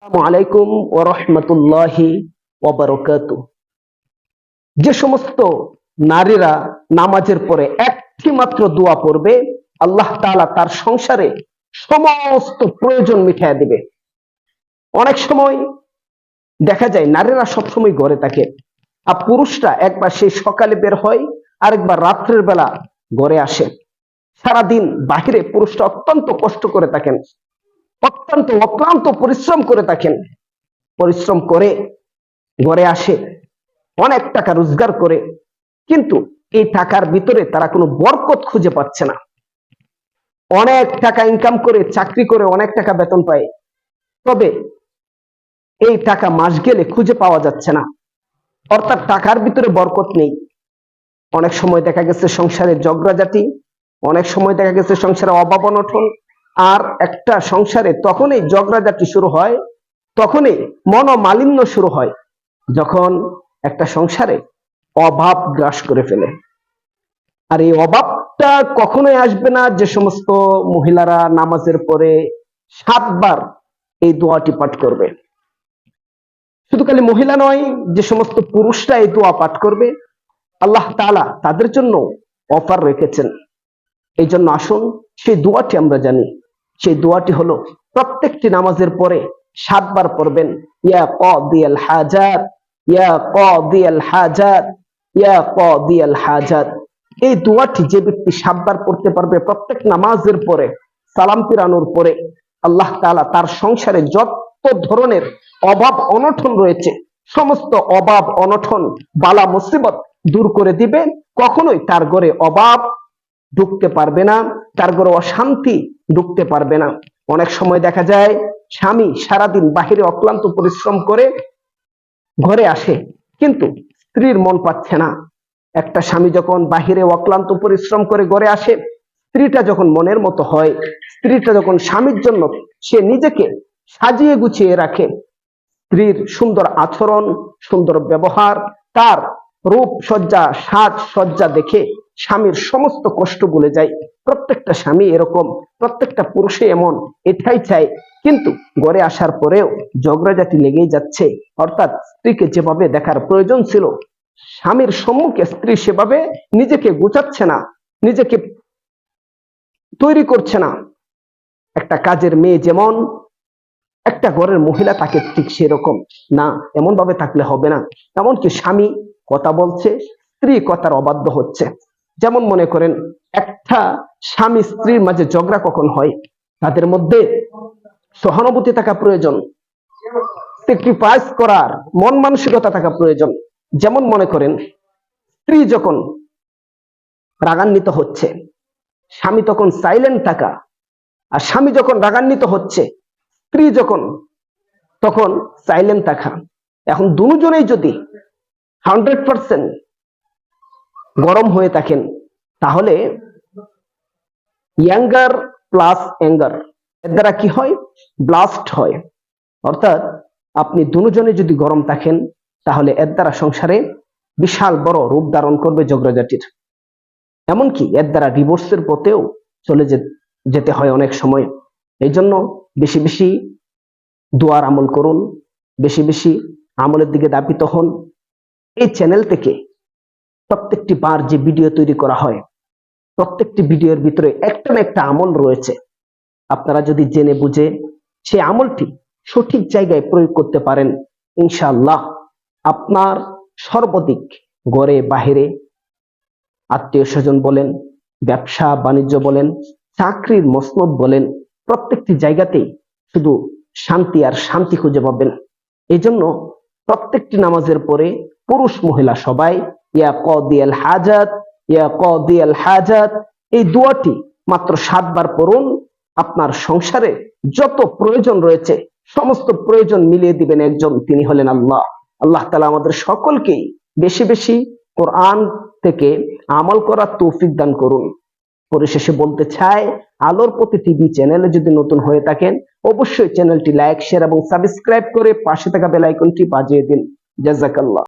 আসসালামু আলাইকুম ওয়া রাহমাতুল্লাহি ওয়া বারাকাতুহু। যে সমস্ত নারীরা নামাজের পরে একটি মাত্র দোয়া পড়বে, আল্লাহ তাআলা তার সংসারে সমস্ত প্রয়োজন মিটিয়ে দিবে। অনেক সময় দেখা যায় নারীরা সবসময় ঘরে থাকে, আর পুরুষরা একবার সেই সকালে বের হয়, আরেকবার রাত্রের বেলা ঘরে আসে। সারাদিন বাহিরে পুরুষরা অত্যন্ত কষ্ট করে থাকেন, অত্যন্ত অক্লান্ত পরিশ্রম করে থাকেন। পরিশ্রম করে ঘরে আসে, অনেক টাকা রোজগার করে, কিন্তু এই টাকার ভিতরে তারা কোনো বরকত খুঁজে পাচ্ছে না। অনেক টাকা ইনকাম করে, চাকরি করে অনেক টাকা বেতন পায়, তবে এই টাকা মাস গেলে খুঁজে পাওয়া যাচ্ছে না, অর্থাৎ টাকার ভিতরে বরকত নেই। অনেক সময় দেখা গেছে সংসারে ঝগড়াঝাটি, অনেক সময় দেখা গেছে সংসারে অভাব অনটন। আর একটা সংসারে তখনই ঝগড়াঝাটি শুরু হয়, তখনই মনোমালিন্য শুরু হয়, যখন একটা সংসারে অভাব গ্রাস করে ফেলে। আর এই অভাবটা কখনোই আসবে না যে সমস্ত মহিলারা নামাজের পরে 7 বার এই দোয়াটি পাঠ করবে। শুধু খালি মহিলা নয়, যে সমস্ত পুরুষরা এই দোয়া পাঠ করবে, আল্লাহ তাআলা তাদের জন্য অফার রেখেছেন। এই জন্য আসুন সেই দোয়াটি আমরা জানি। সেই দোয়াটি হলো প্রত্যেকটি নামাজের পরে 7 বার পড়বেন, ইয়া কাদিয়াল হাজাত, ইয়া কাদিয়াল হাজাত, ইয়া কাদিয়াল হাজাত। এই দোয়াটি যে ব্যক্তি 7 বার পড়তে পারবে প্রত্যেক নামাজের পরে, সালাম ফিরানোর পরে, আল্লাহ তাআলা তার সংসারে যত ধরনের অভাব অনটন রয়েছে, সমস্ত অভাব অনটন বালা মুসিবত দূর করে দিবে। কখনোই তার ঘরে অভাব ঢুকতে পারবে না, তার ঘরে অশান্তি ঢুকতে পারবে না। অনেক সময় দেখা যায় স্বামী সারাদিন বাহিরে অক্লান্ত পরিশ্রম করে ঘরে আসে, কিন্তু স্ত্রীর মন পাচ্ছে না। একটা স্বামী যখন বাহিরে অক্লান্ত পরিশ্রম করে ঘরে আসে, স্ত্রীটা যখন মনের মতো হয়, স্ত্রীটা যখন স্বামীর জন্য সে নিজেকে সাজিয়ে গুছিয়ে রাখে, স্ত্রীর সুন্দর আচরণ, সুন্দর ব্যবহার, তার রূপ সজ্জা, সাজ সজ্জা দেখে স্বামীর সমস্ত কষ্ট ভুলে যায়। প্রত্যেকটা স্বামী এরকম, প্রত্যেকটা পুরুষে এমন, এটাই চায়। কিন্তু ঘরে আসার পরেও ঝগড়াঝাটি লেগেই যাচ্ছে। অর্থাৎ স্ত্রীকে যেভাবে দেখার প্রয়োজন ছিল, স্বামীর সম্মুখে স্ত্রী সেভাবে নিজেকে গুছাচ্ছে না, নিজেকে তৈরি করছে না। একটা কাজের মেয়ে যেমন একটা ঘরের মহিলা তাকে ঠিক সেরকম না, এমন ভাবে থাকলে হবে না। এমনকি স্বামী কথা বলছে, স্ত্রী কথার অবাধ্য হচ্ছে। যেমন মনে করেন একটা স্বামী স্ত্রীর মাঝে ঝগড়া কখন হয়, তাদের মধ্যে সহানুভূতি থাকা প্রয়োজন, স্যাক্রিফাইস করার মন মানসিকতা থাকা প্রয়োজন। যেমন মনে করেন স্ত্রী যখন রাগান্বিত হচ্ছে, স্বামী তখন সাইলেন্ট থাকা, আর স্বামী যখন রাগান্বিত হচ্ছে, স্ত্রী যখন তখন সাইলেন্ট থাকা। এখন দুজনেই যদি 100% গরম হয়ে থাকেন, তাহলে ইয়াঙ্গার প্লাস অ্যাঙ্গার এর দ্বারা কি হয়, ব্লাস্ট হয়। অর্থাৎ আপনি দুজনে যদি গরম থাকেন, তাহলে এর দ্বারা সংসারে বিশাল বড় রূপ ধারণ করবে ঝগড়াঝাটির। এমনকি এর দ্বারা ডিভোর্সের পথেও চলে যেতে হয় অনেক সময়। এই জন্য বেশি বেশি দোয়ার আমল করুন, বেশি বেশি আমলের দিকে ধাবিত হন। এই চ্যানেল থেকে প্রত্যেকটি বার যে ভিডিও তৈরি করা হয়, প্রত্যেকটি ভিডিওর ভিতরে একটা না একটা আমল রয়েছে। আপনারা যদি জেনে বুঝে সেই আমলটি সঠিক জায়গায় প্রয়োগ করতে পারেন, ইনশাআল্লাহ আপনার সর্বাধিক ঘরে বাহিরে, আত্মীয় স্বজন বলেন, ব্যবসা বাণিজ্য বলেন, চাকরির মসনদ বলেন, প্রত্যেকটি জায়গাতেই শুধু শান্তি আর শান্তি খুঁজে পাবেন। এই জন্য প্রত্যেকটি নামাজের পরে পুরুষ মহিলা সবাই ইয়া কাদিয়াল হাজাত, ইয়া কাদিয়াল হাজাত এই দোয়াটি মাত্র 7 বার পড়ুন। আপনার সংসারে যত প্রয়োজন রয়েছে সমস্ত প্রয়োজন মিলিয়ে দিবেন একজন, তিনি হলেন আল্লাহ। আল্লাহ তাআলা আমাদের সকলকেই বেশি বেশি কোরআন থেকে আমল করার তৌফিক দান করুন। পরিশেষে বলতে চাই, আলোর পথে টিভি চ্যানেলে যদি নতুন হয়ে থাকেন, অবশ্যই চ্যানেলটি লাইক, শেয়ার এবং সাবস্ক্রাইব করে পাশে থাকা বেল আইকনটি বাজিয়ে দিন। জাযাকাল্লাহ।